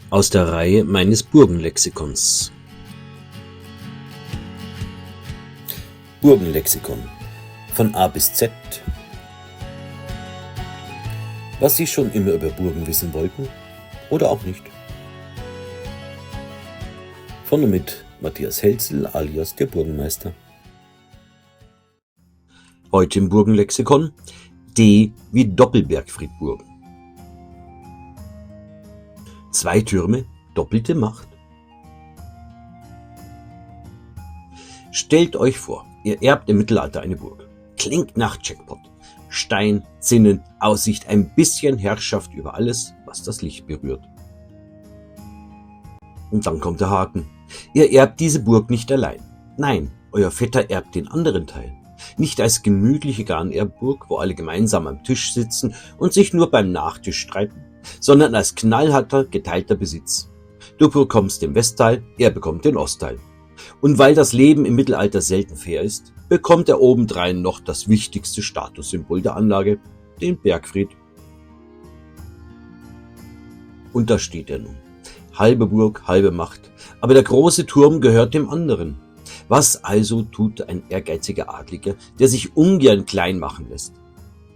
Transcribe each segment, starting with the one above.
Aus der Reihe meines Burgenlexikons. Burgenlexikon von A bis Z. Was Sie schon immer über Burgen wissen wollten oder auch nicht. Von und mit Matthias Helzel alias der Burgenmeister. Heute im Burgenlexikon D wie Doppelbergfriedburgen. 2 Türme, doppelte Macht. Stellt euch vor, ihr erbt im Mittelalter eine Burg. Klingt nach Jackpot. Stein, Zinnen, Aussicht, ein bisschen Herrschaft über alles, was das Licht berührt. Und dann kommt der Haken. Ihr erbt diese Burg nicht allein. Nein, euer Vetter erbt den anderen Teil. Nicht als gemütliche Garnerbburg, wo alle gemeinsam am Tisch sitzen und sich nur beim Nachtisch streiten, sondern als knallharter, geteilter Besitz. Du bekommst den Westteil, er bekommt den Ostteil. Und weil das Leben im Mittelalter selten fair ist, bekommt er obendrein noch das wichtigste Statussymbol der Anlage, den Bergfried. Und da steht er nun. Halbe Burg, halbe Macht, aber der große Turm gehört dem anderen. Was also tut ein ehrgeiziger Adliger, der sich ungern klein machen lässt?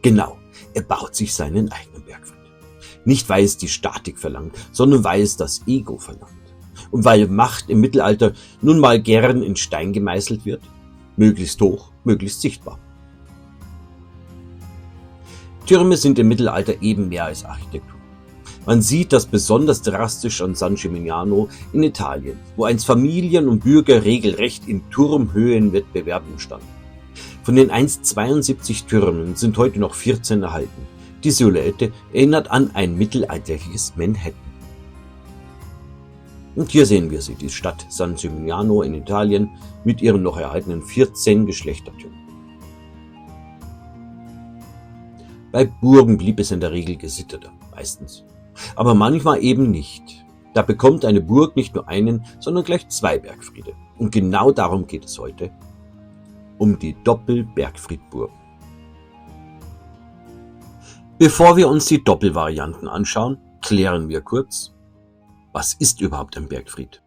Genau, er baut sich seinen eigenen Bergfried. Nicht, weil es die Statik verlangt, sondern weil es das Ego verlangt. Und weil Macht im Mittelalter nun mal gern in Stein gemeißelt wird, möglichst hoch, möglichst sichtbar. Türme sind im Mittelalter eben mehr als Architektur. Man sieht das besonders drastisch an San Gimignano in Italien, wo einst Familien und Bürger regelrecht in Turmhöhenwettbewerben standen. Von den einst 72 Türmen sind heute noch 14 erhalten. Die Silhouette erinnert an ein mittelalterliches Manhattan. Und hier sehen wir sie, die Stadt San Gimignano in Italien mit ihren noch erhaltenen 14 Geschlechtertürmen. Bei Burgen blieb es in der Regel gesitteter, meistens. Aber manchmal eben nicht. Da bekommt eine Burg nicht nur einen, sondern gleich 2 Bergfriede. Und genau darum geht es heute. Um die Doppelbergfriedburg. Bevor wir uns die Doppelvarianten anschauen, klären wir kurz, was ist überhaupt ein Bergfried?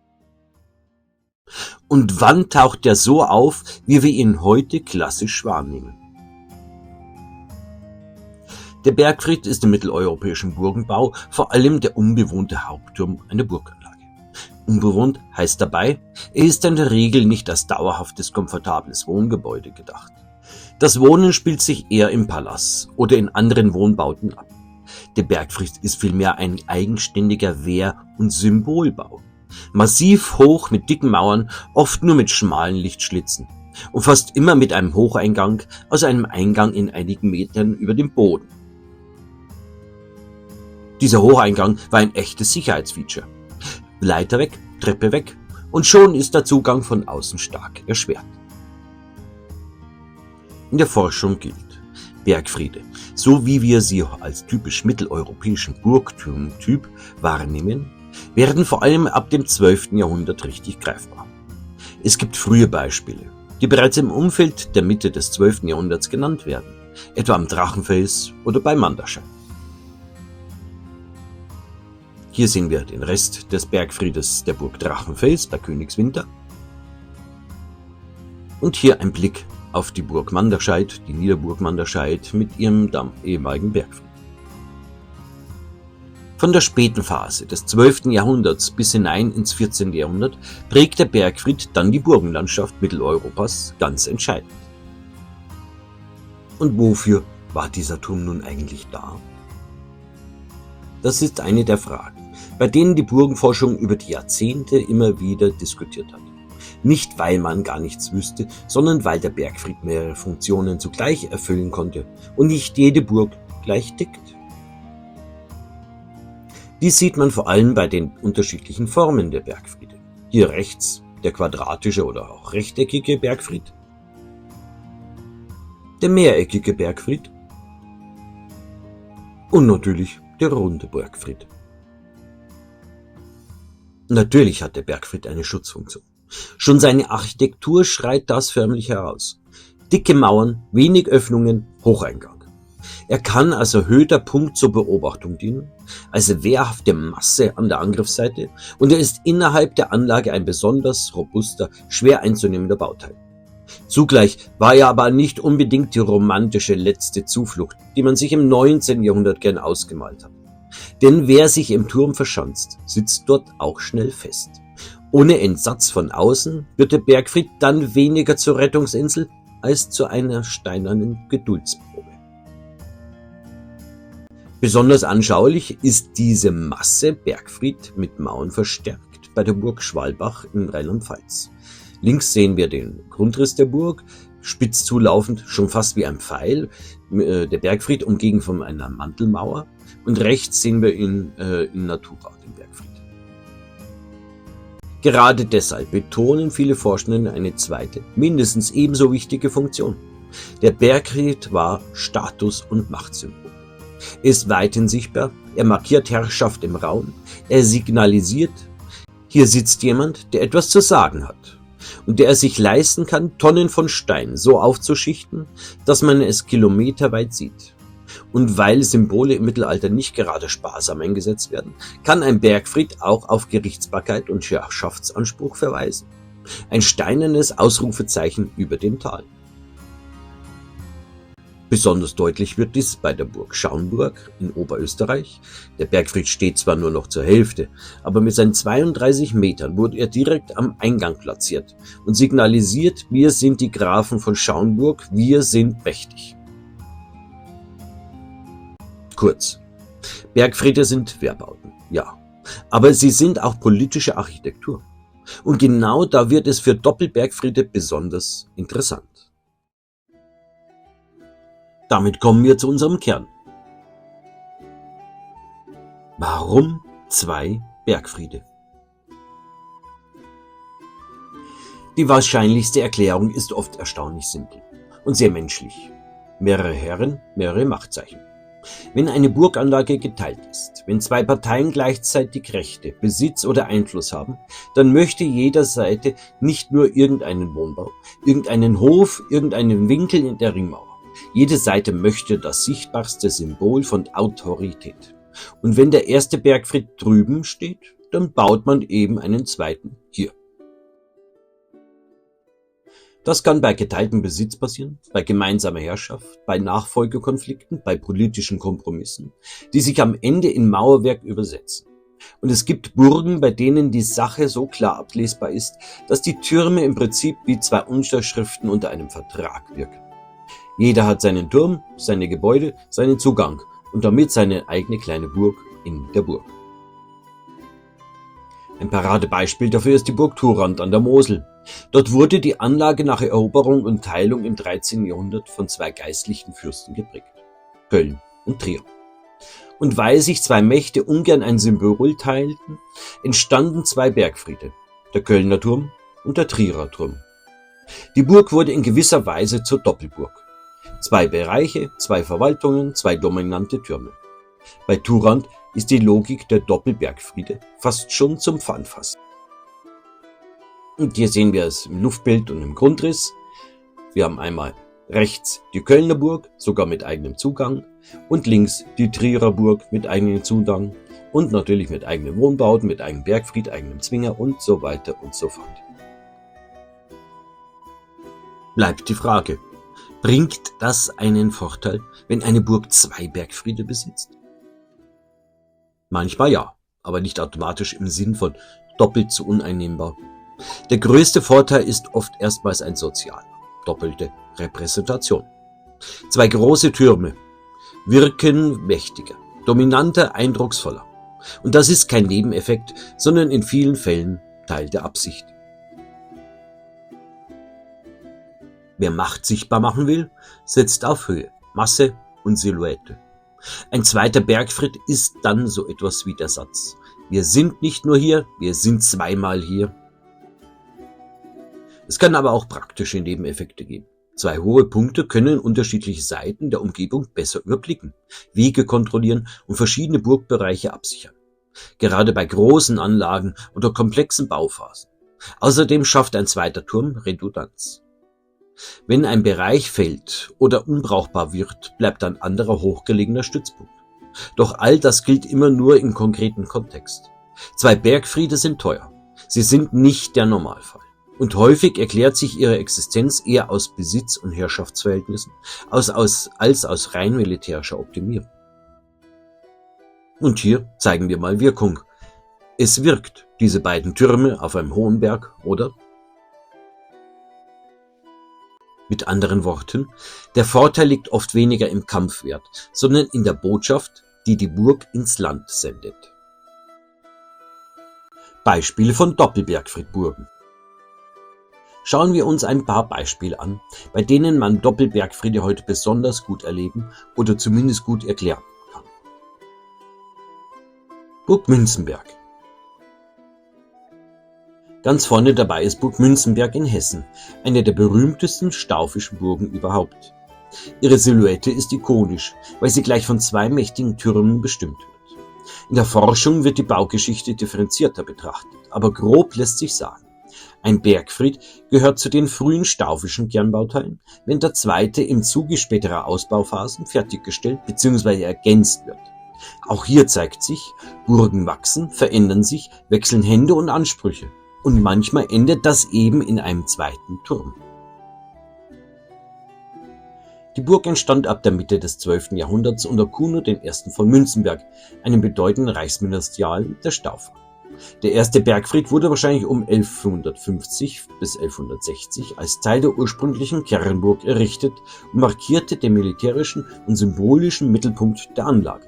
Und wann taucht der so auf, wie wir ihn heute klassisch wahrnehmen? Der Bergfried ist im mitteleuropäischen Burgenbau vor allem der unbewohnte Hauptturm einer Burganlage. Unbewohnt heißt dabei, er ist in der Regel nicht als dauerhaftes, komfortables Wohngebäude gedacht. Das Wohnen spielt sich eher im Palas oder in anderen Wohnbauten ab. Der Bergfried ist vielmehr ein eigenständiger Wehr- und Symbolbau. Massiv hoch mit dicken Mauern, oft nur mit schmalen Lichtschlitzen und fast immer mit einem Hocheingang aus einem Eingang in einigen Metern über dem Boden. Dieser Hocheingang war ein echtes Sicherheitsfeature. Leiter weg, Treppe weg und schon ist der Zugang von außen stark erschwert. In der Forschung gilt, Bergfriede, so wie wir sie als typisch mitteleuropäischen Burgturmtyp wahrnehmen, werden vor allem ab dem 12. Jahrhundert richtig greifbar. Es gibt frühe Beispiele, die bereits im Umfeld der Mitte des 12. Jahrhunderts genannt werden, etwa am Drachenfels oder bei Manderscheid. Hier sehen wir den Rest des Bergfriedes der Burg Drachenfels bei Königswinter. Und hier ein Blick auf die Burg Manderscheid, die Niederburg Manderscheid mit ihrem ehemaligen Bergfried. Von der späten Phase des 12. Jahrhunderts bis hinein ins 14. Jahrhundert prägt der Bergfried dann die Burgenlandschaft Mitteleuropas ganz entscheidend. Und wofür war dieser Turm nun eigentlich da? Das ist eine der Fragen, bei denen die Burgenforschung über die Jahrzehnte immer wieder diskutiert hat. Nicht, weil man gar nichts wüsste, sondern weil der Bergfried mehrere Funktionen zugleich erfüllen konnte und nicht jede Burg gleich tickt. Dies sieht man vor allem bei den unterschiedlichen Formen der Bergfriede. Hier rechts der quadratische oder auch rechteckige Bergfried, der mehreckige Bergfried und natürlich der runde Bergfried. Natürlich hat der Bergfried eine Schutzfunktion. Schon seine Architektur schreit das förmlich heraus. Dicke Mauern, wenig Öffnungen, Hocheingang. Er kann als erhöhter Punkt zur Beobachtung dienen, als wehrhafte Masse an der Angriffsseite, und er ist innerhalb der Anlage ein besonders robuster, schwer einzunehmender Bauteil. Zugleich war er aber nicht unbedingt die romantische letzte Zuflucht, die man sich im 19. Jahrhundert gern ausgemalt hat. Denn wer sich im Turm verschanzt, sitzt dort auch schnell fest. Ohne Entsatz von außen wird der Bergfried dann weniger zur Rettungsinsel als zu einer steinernen Geduldsprobe. Besonders anschaulich ist diese Masse Bergfried mit Mauern verstärkt bei der Burg Schwalbach in Rheinland-Pfalz. Links sehen wir den Grundriss der Burg, spitz zulaufend, schon fast wie ein Pfeil, der Bergfried umgeben von einer Mantelmauer, und rechts sehen wir ihn in Natura, den Bergfried. Gerade deshalb betonen viele Forschende eine zweite, mindestens ebenso wichtige Funktion. Der Bergfried war Status- und Machtsymbol. Er ist weithin sichtbar, er markiert Herrschaft im Raum, er signalisiert, hier sitzt jemand, der etwas zu sagen hat und der es sich leisten kann, Tonnen von Stein so aufzuschichten, dass man es kilometerweit sieht. Und weil Symbole im Mittelalter nicht gerade sparsam eingesetzt werden, kann ein Bergfried auch auf Gerichtsbarkeit und Herrschaftsanspruch verweisen. Ein steinernes Ausrufezeichen über dem Tal. Besonders deutlich wird dies bei der Burg Schaumburg in Oberösterreich. Der Bergfried steht zwar nur noch zur Hälfte, aber mit seinen 32 Metern wurde er direkt am Eingang platziert und signalisiert, wir sind die Grafen von Schaumburg, wir sind mächtig. Kurz, Bergfriede sind Wehrbauten, ja, aber sie sind auch politische Architektur. Und genau da wird es für Doppelbergfriede besonders interessant. Damit kommen wir zu unserem Kern. Warum 2 Bergfriede? Die wahrscheinlichste Erklärung ist oft erstaunlich simpel und sehr menschlich. Mehrere Herren, mehrere Machtzeichen. Wenn eine Burganlage geteilt ist, wenn 2 Parteien gleichzeitig Rechte, Besitz oder Einfluss haben, dann möchte jeder Seite nicht nur irgendeinen Wohnbau, irgendeinen Hof, irgendeinen Winkel in der Ringmauer. Jede Seite möchte das sichtbarste Symbol von Autorität. Und wenn der erste Bergfried drüben steht, dann baut man eben einen zweiten hier. Das kann bei geteiltem Besitz passieren, bei gemeinsamer Herrschaft, bei Nachfolgekonflikten, bei politischen Kompromissen, die sich am Ende in Mauerwerk übersetzen. Und es gibt Burgen, bei denen die Sache so klar ablesbar ist, dass die Türme im Prinzip wie 2 Unterschriften unter einem Vertrag wirken. Jeder hat seinen Turm, seine Gebäude, seinen Zugang und damit seine eigene kleine Burg in der Burg. Ein Paradebeispiel dafür ist die Burg Thurand an der Mosel. Dort wurde die Anlage nach Eroberung und Teilung im 13. Jahrhundert von 2 geistlichen Fürsten geprägt, Köln und Trier. Und weil sich 2 Mächte ungern ein Symbol teilten, entstanden 2 Bergfriede, der Kölner Turm und der Trierer Turm. Die Burg wurde in gewisser Weise zur Doppelburg. 2 Bereiche, 2 Verwaltungen, 2 dominante Türme. Bei Thurand ist die Logik der Doppelbergfriede fast schon zum Fassen. Und hier sehen wir es im Luftbild und im Grundriss. Wir haben einmal rechts die Kölner Burg, sogar mit eigenem Zugang, und links die Trierer Burg mit eigenem Zugang und natürlich mit eigenen Wohnbauten, mit eigenem Bergfried, eigenem Zwinger und so weiter und so fort. Bleibt die Frage, bringt das einen Vorteil, wenn eine Burg 2 Bergfriede besitzt? Manchmal ja, aber nicht automatisch im Sinn von doppelt so uneinnehmbar. Der größte Vorteil ist oft erstmals ein sozialer, doppelte Repräsentation. 2 große Türme wirken mächtiger, dominanter, eindrucksvoller. Und das ist kein Nebeneffekt, sondern in vielen Fällen Teil der Absicht. Wer Macht sichtbar machen will, setzt auf Höhe, Masse und Silhouette. Ein zweiter Bergfried ist dann so etwas wie der Satz: Wir sind nicht nur hier, wir sind zweimal hier. Es kann aber auch praktische Nebeneffekte geben. 2 hohe Punkte können unterschiedliche Seiten der Umgebung besser überblicken, Wege kontrollieren und verschiedene Burgbereiche absichern. Gerade bei großen Anlagen oder komplexen Bauphasen. Außerdem schafft ein zweiter Turm Redundanz. Wenn ein Bereich fällt oder unbrauchbar wird, bleibt ein anderer hochgelegener Stützpunkt. Doch all das gilt immer nur im konkreten Kontext. 2 Bergfriede sind teuer. Sie sind nicht der Normalfall. Und häufig erklärt sich ihre Existenz eher aus Besitz- und Herrschaftsverhältnissen als aus rein militärischer Optimierung. Und hier zeigen wir mal Wirkung. Es wirkt, diese beiden Türme auf einem hohen Berg, oder? Mit anderen Worten, der Vorteil liegt oft weniger im Kampfwert, sondern in der Botschaft, die die Burg ins Land sendet. Beispiele von Doppelbergfriedburgen. Schauen wir uns ein paar Beispiele an, bei denen man Doppelbergfriede heute besonders gut erleben oder zumindest gut erklären kann. Burg Münzenberg. Ganz vorne dabei ist Burg Münzenberg in Hessen, eine der berühmtesten staufischen Burgen überhaupt. Ihre Silhouette ist ikonisch, weil sie gleich von 2 mächtigen Türmen bestimmt wird. In der Forschung wird die Baugeschichte differenzierter betrachtet, aber grob lässt sich sagen: Ein Bergfried gehört zu den frühen staufischen Kernbauteilen, wenn der zweite im Zuge späterer Ausbauphasen fertiggestellt bzw. ergänzt wird. Auch hier zeigt sich, Burgen wachsen, verändern sich, wechseln Hände und Ansprüche. Und manchmal endet das eben in einem zweiten Turm. Die Burg entstand ab der Mitte des 12. Jahrhunderts unter Kuno I. von Münzenberg, einem bedeutenden Reichsministerial der Staufer. Der erste Bergfried wurde wahrscheinlich um 1150 bis 1160 als Teil der ursprünglichen Kernburg errichtet und markierte den militärischen und symbolischen Mittelpunkt der Anlage.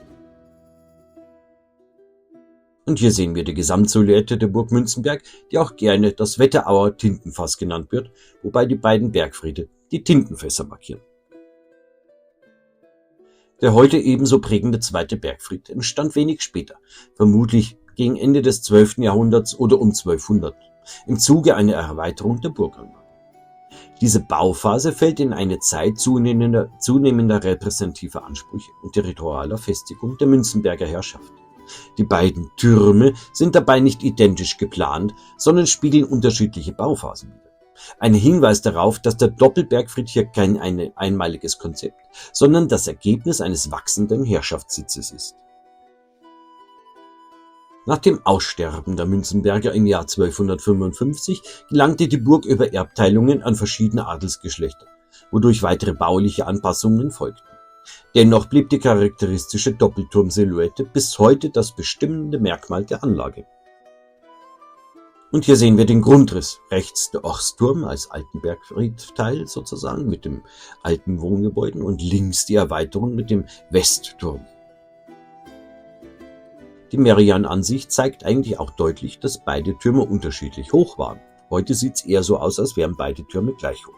Und hier sehen wir die Gesamtsilhouette der Burg Münzenberg, die auch gerne das Wetterauer Tintenfass genannt wird, wobei die beiden Bergfriede die Tintenfässer markieren. Der heute ebenso prägende zweite Bergfried entstand wenig später, vermutlich gegen Ende des 12. Jahrhunderts oder um 1200, im Zuge einer Erweiterung der Burganlage. Diese Bauphase fällt in eine Zeit zunehmender repräsentativer Ansprüche und territorialer Festigung der Münzenberger Herrschaft. Die beiden Türme sind dabei nicht identisch geplant, sondern spiegeln unterschiedliche Bauphasen wider. Ein Hinweis darauf, dass der Doppelbergfried hier kein einmaliges Konzept, sondern das Ergebnis eines wachsenden Herrschaftssitzes ist. Nach dem Aussterben der Münzenberger im Jahr 1255 gelangte die Burg über Erbteilungen an verschiedene Adelsgeschlechter, wodurch weitere bauliche Anpassungen folgten. Dennoch blieb die charakteristische Doppelturmsilhouette bis heute das bestimmende Merkmal der Anlage. Und hier sehen wir den Grundriss. Rechts der Ostturm als alten Bergfriedteil sozusagen mit dem alten Wohngebäuden und links die Erweiterung mit dem Westturm. Die Merian-Ansicht zeigt eigentlich auch deutlich, dass beide Türme unterschiedlich hoch waren. Heute sieht es eher so aus, als wären beide Türme gleich hoch.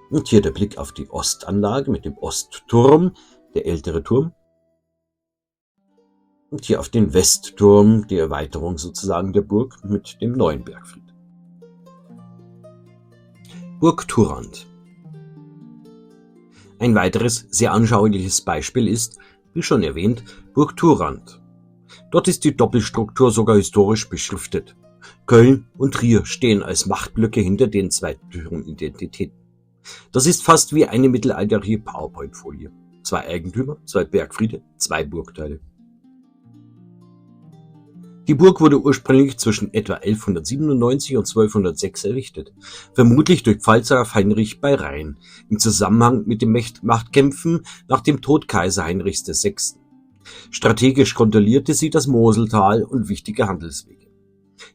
Und hier der Blick auf die Ostanlage mit dem Ostturm, der ältere Turm. Und hier auf den Westturm, die Erweiterung sozusagen der Burg mit dem neuen Bergfried. Burg Thurand. Ein weiteres sehr anschauliches Beispiel ist, wie schon erwähnt, Burg Thurand. Dort ist die Doppelstruktur sogar historisch beschriftet. Köln und Trier stehen als Machtblöcke hinter den zwei Turmidentitäten. Das ist fast wie eine mittelalterliche PowerPoint-Folie. 2 Eigentümer, 2 Bergfriede, 2 Burgteile. Die Burg wurde ursprünglich zwischen etwa 1197 und 1206 errichtet, vermutlich durch Pfalzgraf Heinrich bei Rhein, im Zusammenhang mit den Machtkämpfen nach dem Tod Kaiser Heinrichs VI. Strategisch kontrollierte sie das Moseltal und wichtige Handelswege.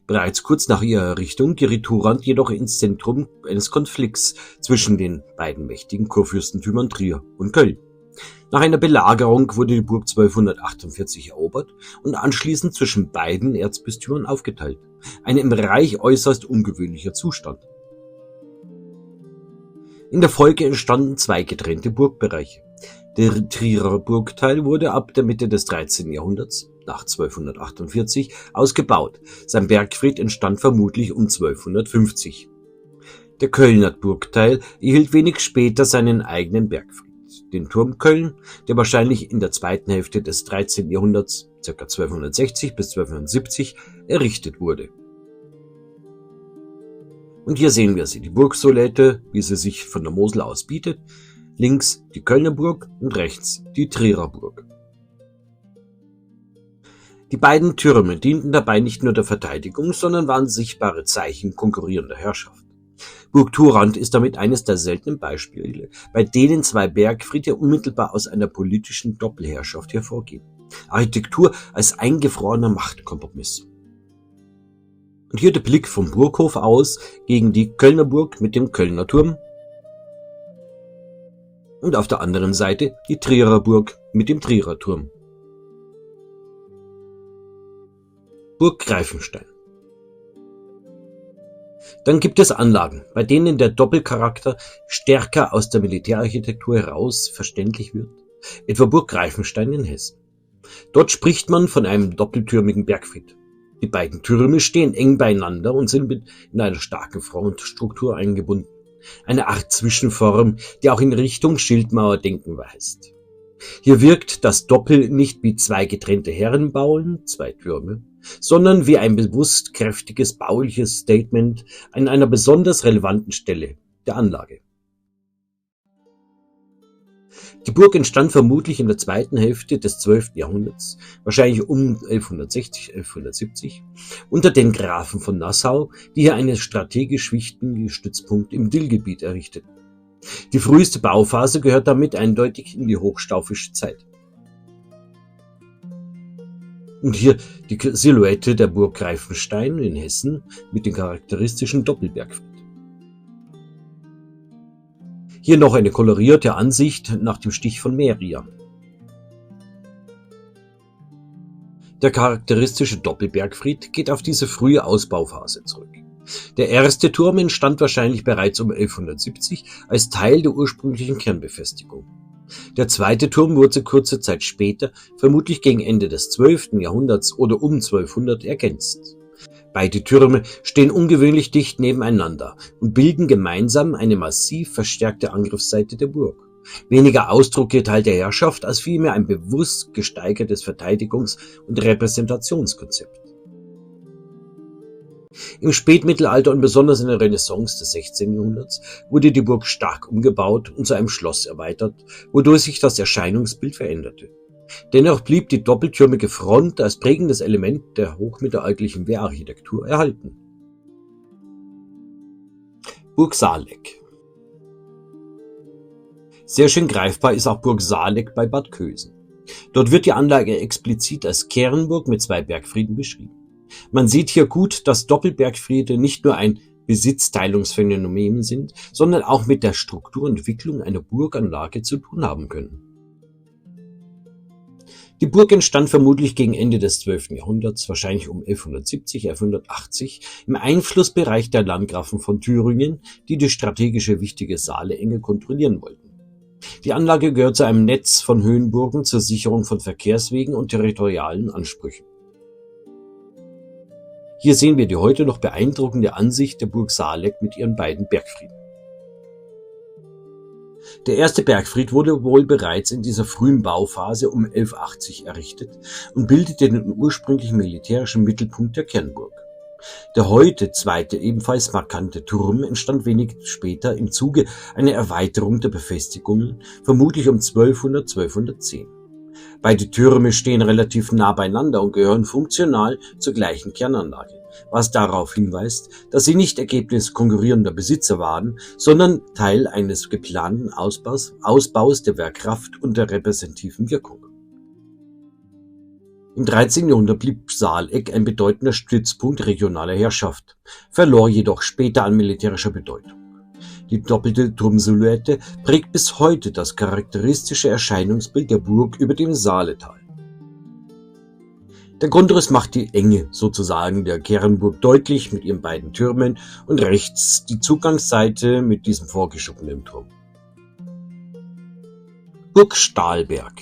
Bereits kurz nach ihrer Errichtung geriet Thurand jedoch ins Zentrum eines Konflikts zwischen den beiden mächtigen Kurfürstentümern Trier und Köln. Nach einer Belagerung wurde die Burg 1248 erobert und anschließend zwischen beiden Erzbistümern aufgeteilt. Ein im Reich äußerst ungewöhnlicher Zustand. In der Folge entstanden 2 getrennte Burgbereiche. Der Trierer Burgteil wurde ab der Mitte des 13. Jahrhunderts, nach 1248, ausgebaut. Sein Bergfried entstand vermutlich um 1250. Der Kölner Burgteil erhielt wenig später seinen eigenen Bergfried, den Turm Köln, der wahrscheinlich in der zweiten Hälfte des 13. Jahrhunderts, ca. 1260 bis 1270, errichtet wurde. Und hier sehen wir sie, die Burgsolette, wie sie sich von der Mosel aus bietet. Links die Kölner Burg und rechts die Trierer Burg. Die beiden Türme dienten dabei nicht nur der Verteidigung, sondern waren sichtbare Zeichen konkurrierender Herrschaft. Burg Thurand ist damit eines der seltenen Beispiele, bei denen zwei Bergfriede unmittelbar aus einer politischen Doppelherrschaft hervorgehen. Architektur als eingefrorener Machtkompromiss. Und hier der Blick vom Burghof aus gegen die Kölner Burg mit dem Kölner Turm. Und auf der anderen Seite die Trierer Burg mit dem Trierer Turm. Burg Greifenstein. Dann gibt es Anlagen, bei denen der Doppelcharakter stärker aus der Militärarchitektur heraus verständlich wird, etwa Burg Greifenstein in Hessen. Dort spricht man von einem doppeltürmigen Bergfried. Die beiden Türme stehen eng beieinander und sind in einer starken Frontstruktur eingebunden. Eine Art Zwischenform, die auch in Richtung Schildmauerdenken weist. Hier wirkt das Doppel nicht wie zwei getrennte Herrenbauen, zwei Türme, sondern wie ein bewusst kräftiges bauliches Statement an einer besonders relevanten Stelle der Anlage. Die Burg entstand vermutlich in der zweiten Hälfte des 12. Jahrhunderts, wahrscheinlich um 1160, 1170, unter den Grafen von Nassau, die hier einen strategisch wichtigen Stützpunkt im Dillgebiet errichteten. Die früheste Bauphase gehört damit eindeutig in die hochstaufische Zeit. Und hier die Silhouette der Burg Greifenstein in Hessen mit dem charakteristischen Doppelbergfried. Hier noch eine kolorierte Ansicht nach dem Stich von Merian. Der charakteristische Doppelbergfried geht auf diese frühe Ausbauphase zurück. Der erste Turm entstand wahrscheinlich bereits um 1170 als Teil der ursprünglichen Kernbefestigung. Der zweite Turm wurde kurze Zeit später, vermutlich gegen Ende des 12. Jahrhunderts oder um 1200, ergänzt. Beide Türme stehen ungewöhnlich dicht nebeneinander und bilden gemeinsam eine massiv verstärkte Angriffsseite der Burg. Weniger Ausdruck geteilter Herrschaft als vielmehr ein bewusst gesteigertes Verteidigungs- und Repräsentationskonzept. Im Spätmittelalter und besonders in der Renaissance des 16. Jahrhunderts wurde die Burg stark umgebaut und zu einem Schloss erweitert, wodurch sich das Erscheinungsbild veränderte. Dennoch blieb die doppeltürmige Front als prägendes Element der hochmittelalterlichen Wehrarchitektur erhalten. Burg Saaleck. Sehr schön greifbar ist auch Burg Saaleck bei Bad Kösen. Dort wird die Anlage explizit als Kernburg mit zwei Bergfrieden beschrieben. Man sieht hier gut, dass Doppelbergfriede nicht nur ein Besitzteilungsphänomen sind, sondern auch mit der Strukturentwicklung einer Burganlage zu tun haben können. Die Burg entstand vermutlich gegen Ende des 12. Jahrhunderts, wahrscheinlich um 1170, 1180, im Einflussbereich der Landgrafen von Thüringen, die die strategische wichtige Saale-Enge kontrollieren wollten. Die Anlage gehört zu einem Netz von Höhenburgen zur Sicherung von Verkehrswegen und territorialen Ansprüchen. Hier sehen wir die heute noch beeindruckende Ansicht der Burg Saaleck mit ihren beiden Bergfrieden. Der erste Bergfried wurde wohl bereits in dieser frühen Bauphase um 1180 errichtet und bildete den ursprünglichen militärischen Mittelpunkt der Kernburg. Der heute zweite, ebenfalls markante Turm entstand wenig später im Zuge einer Erweiterung der Befestigungen, vermutlich um 1200, 1210. Beide Türme stehen relativ nah beieinander und gehören funktional zur gleichen Kernanlage, was darauf hinweist, dass sie nicht Ergebnis konkurrierender Besitzer waren, sondern Teil eines geplanten Ausbaus der Wehrkraft und der repräsentativen Wirkung. Im 13. Jahrhundert blieb Saaleck ein bedeutender Stützpunkt regionaler Herrschaft, verlor jedoch später an militärischer Bedeutung. Die doppelte Turmsilhouette prägt bis heute das charakteristische Erscheinungsbild der Burg über dem Saaletal. Der Grundriss macht die Enge sozusagen der Kernburg deutlich mit ihren beiden Türmen und rechts die Zugangsseite mit diesem vorgeschobenen Turm. Burg Stahlberg.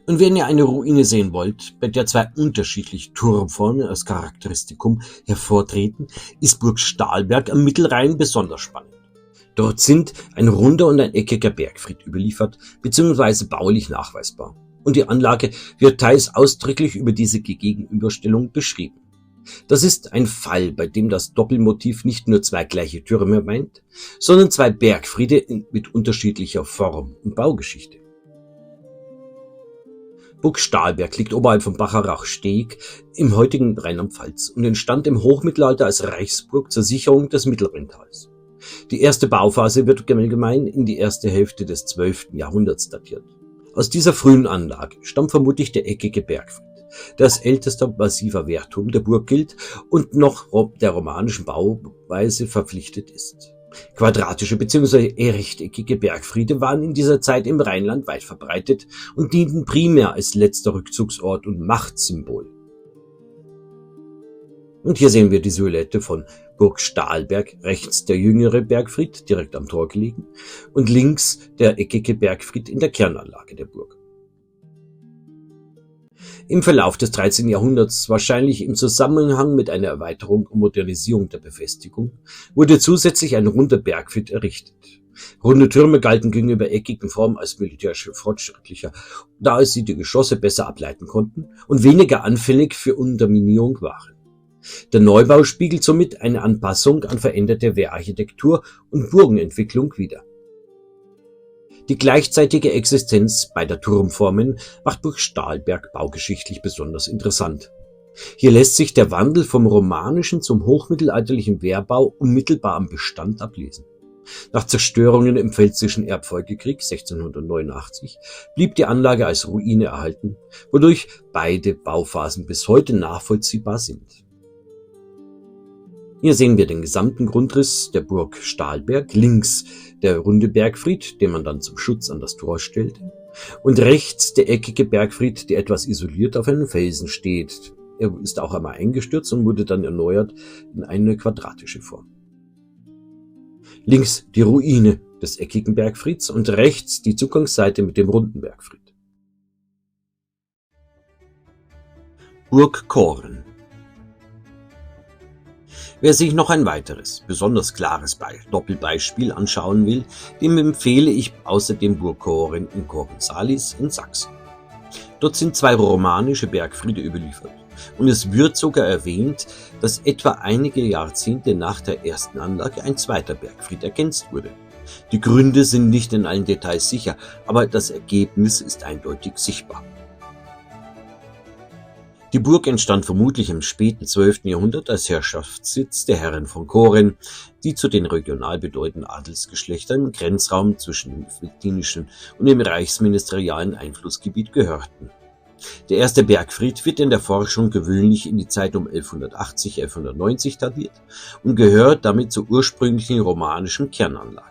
Und wenn ihr eine Ruine sehen wollt, bei der zwei unterschiedliche Turmformen als Charakteristikum hervortreten, ist Burg Stahlberg am Mittelrhein besonders spannend. Dort sind ein runder und ein eckiger Bergfried überliefert bzw. baulich nachweisbar. Und die Anlage wird teils ausdrücklich über diese Gegenüberstellung beschrieben. Das ist ein Fall, bei dem das Doppelmotiv nicht nur zwei gleiche Türme meint, sondern zwei Bergfriede mit unterschiedlicher Form und Baugeschichte. Burg Stahlberg liegt oberhalb von Bacharach-Steg im heutigen Rheinland-Pfalz und entstand im Hochmittelalter als Reichsburg zur Sicherung des Mittelrhintals. Die erste Bauphase wird allgemein in die erste Hälfte des 12. Jahrhunderts datiert. Aus dieser frühen Anlage stammt vermutlich der eckige Bergfried, der als ältester massiver Wehrturm der Burg gilt und noch der romanischen Bauweise verpflichtet ist. Quadratische bzw. rechteckige Bergfriede waren in dieser Zeit im Rheinland weit verbreitet und dienten primär als letzter Rückzugsort und Machtsymbol. Und hier sehen wir die Silhouette von Burg Stahlberg, rechts der jüngere Bergfried, direkt am Tor gelegen, und links der eckige Bergfried in der Kernanlage der Burg. Im Verlauf des 13. Jahrhunderts, wahrscheinlich im Zusammenhang mit einer Erweiterung und Modernisierung der Befestigung, wurde zusätzlich ein runder Bergfried errichtet. Runde Türme galten gegenüber eckigen Formen als militärisch fortschrittlicher, da sie die Geschosse besser ableiten konnten und weniger anfällig für Unterminierung waren. Der Neubau spiegelt somit eine Anpassung an veränderte Wehrarchitektur und Burgenentwicklung wider. Die gleichzeitige Existenz beider Turmformen macht Burg Stahlberg baugeschichtlich besonders interessant. Hier lässt sich der Wandel vom romanischen zum hochmittelalterlichen Wehrbau unmittelbar am Bestand ablesen. Nach Zerstörungen im Pfälzischen Erbfolgekrieg 1689 blieb die Anlage als Ruine erhalten, wodurch beide Bauphasen bis heute nachvollziehbar sind. Hier sehen wir den gesamten Grundriss der Burg Stahlberg, links der runde Bergfried, den man dann zum Schutz an das Tor stellte, und rechts der eckige Bergfried, der etwas isoliert auf einem Felsen steht. Er ist auch einmal eingestürzt und wurde dann erneuert in eine quadratische Form. Links die Ruine des eckigen Bergfrieds und rechts die Zugangsseite mit dem runden Bergfried. Burg Koren. Wer sich noch ein weiteres, besonders klares Doppelbeispiel anschauen will, dem empfehle ich außerdem Burg Koren in Koren-Salis in Sachsen. Dort sind zwei romanische Bergfriede überliefert und es wird sogar erwähnt, dass etwa einige Jahrzehnte nach der ersten Anlage ein zweiter Bergfried ergänzt wurde. Die Gründe sind nicht in allen Details sicher, aber das Ergebnis ist eindeutig sichtbar. Die Burg entstand vermutlich im späten 12. Jahrhundert als Herrschaftssitz der Herren von Koren, die zu den regional bedeutenden Adelsgeschlechtern im Grenzraum zwischen dem veltinischen und dem reichsministerialen Einflussgebiet gehörten. Der erste Bergfried wird in der Forschung gewöhnlich in die Zeit um 1180-1190 datiert und gehört damit zur ursprünglichen romanischen Kernanlage.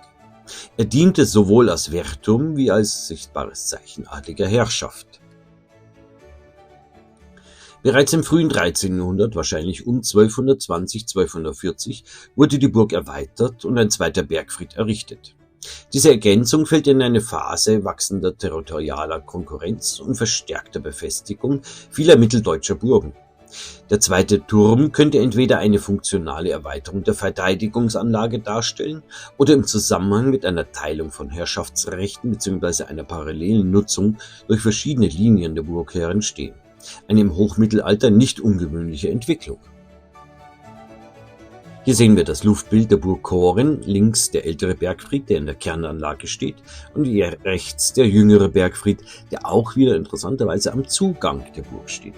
Er diente sowohl als Wehrturm wie als sichtbares Zeichen adliger Herrschaft. Bereits im frühen 13. Jahrhundert, wahrscheinlich um 1220-1240, wurde die Burg erweitert und ein zweiter Bergfried errichtet. Diese Ergänzung fällt in eine Phase wachsender territorialer Konkurrenz und verstärkter Befestigung vieler mitteldeutscher Burgen. Der zweite Turm könnte entweder eine funktionale Erweiterung der Verteidigungsanlage darstellen oder im Zusammenhang mit einer Teilung von Herrschaftsrechten bzw. einer parallelen Nutzung durch verschiedene Linien der Burgherren stehen. Eine im Hochmittelalter nicht ungewöhnliche Entwicklung. Hier sehen wir das Luftbild der Burg Koren, links der ältere Bergfried, der in der Kernanlage steht, und rechts der jüngere Bergfried, der auch wieder interessanterweise am Zugang der Burg steht.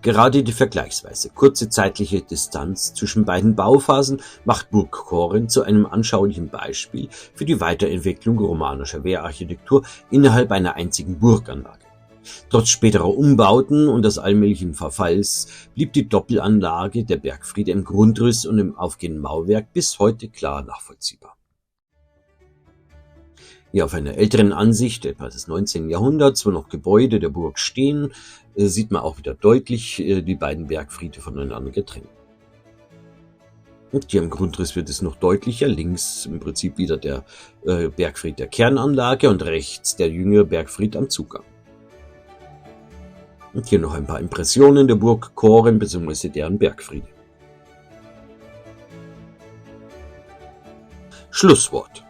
Gerade die vergleichsweise kurze zeitliche Distanz zwischen beiden Bauphasen macht Burg Koren zu einem anschaulichen Beispiel für die Weiterentwicklung romanischer Wehrarchitektur innerhalb einer einzigen Burganlage. Trotz späterer Umbauten und des allmählichen Verfalls blieb die Doppelanlage der Bergfriede im Grundriss und im aufgehenden Mauerwerk bis heute klar nachvollziehbar. Hier auf einer älteren Ansicht, etwa des 19. Jahrhunderts, wo noch Gebäude der Burg stehen, sieht man auch wieder deutlich die beiden Bergfriede voneinander getrennt. Und hier im Grundriss wird es noch deutlicher, links im Prinzip wieder der Bergfried der Kernanlage und rechts der jüngere Bergfried am Zugang. Und hier noch ein paar Impressionen der Burg Koren bzw. deren Bergfriede. Schlusswort.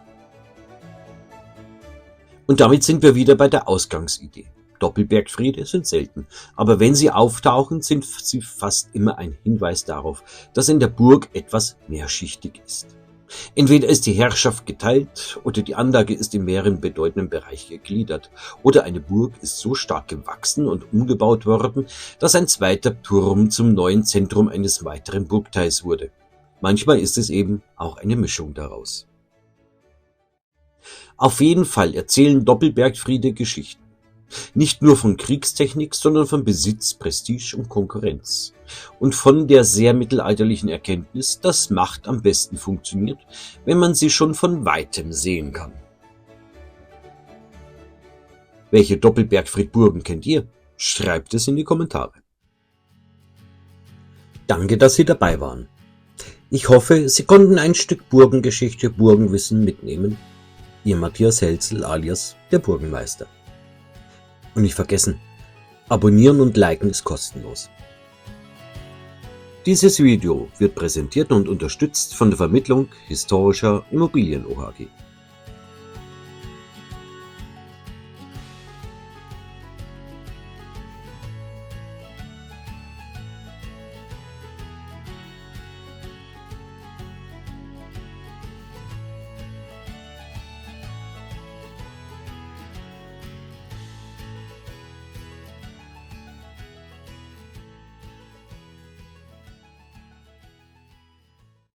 Und damit sind wir wieder bei der Ausgangsidee. Doppelbergfriede sind selten, aber wenn sie auftauchen, sind sie fast immer ein Hinweis darauf, dass in der Burg etwas mehrschichtig ist. Entweder ist die Herrschaft geteilt oder die Anlage ist in mehreren bedeutenden Bereiche gegliedert oder eine Burg ist so stark gewachsen und umgebaut worden, dass ein zweiter Turm zum neuen Zentrum eines weiteren Burgteils wurde. Manchmal ist es eben auch eine Mischung daraus. Auf jeden Fall erzählen Doppelbergfriede Geschichten. Nicht nur von Kriegstechnik, sondern von Besitz, Prestige und Konkurrenz. Und von der sehr mittelalterlichen Erkenntnis, dass Macht am besten funktioniert, wenn man sie schon von Weitem sehen kann. Welche Doppelbergfriedburgen kennt ihr? Schreibt es in die Kommentare. Danke, dass Sie dabei waren. Ich hoffe, Sie konnten ein Stück Burgengeschichte, Burgenwissen mitnehmen. Ihr Matthias Helzel alias der Burgenmeister. Und nicht vergessen, abonnieren und liken ist kostenlos. Dieses Video wird präsentiert und unterstützt von der Vermittlung Historischer Immobilien OHG.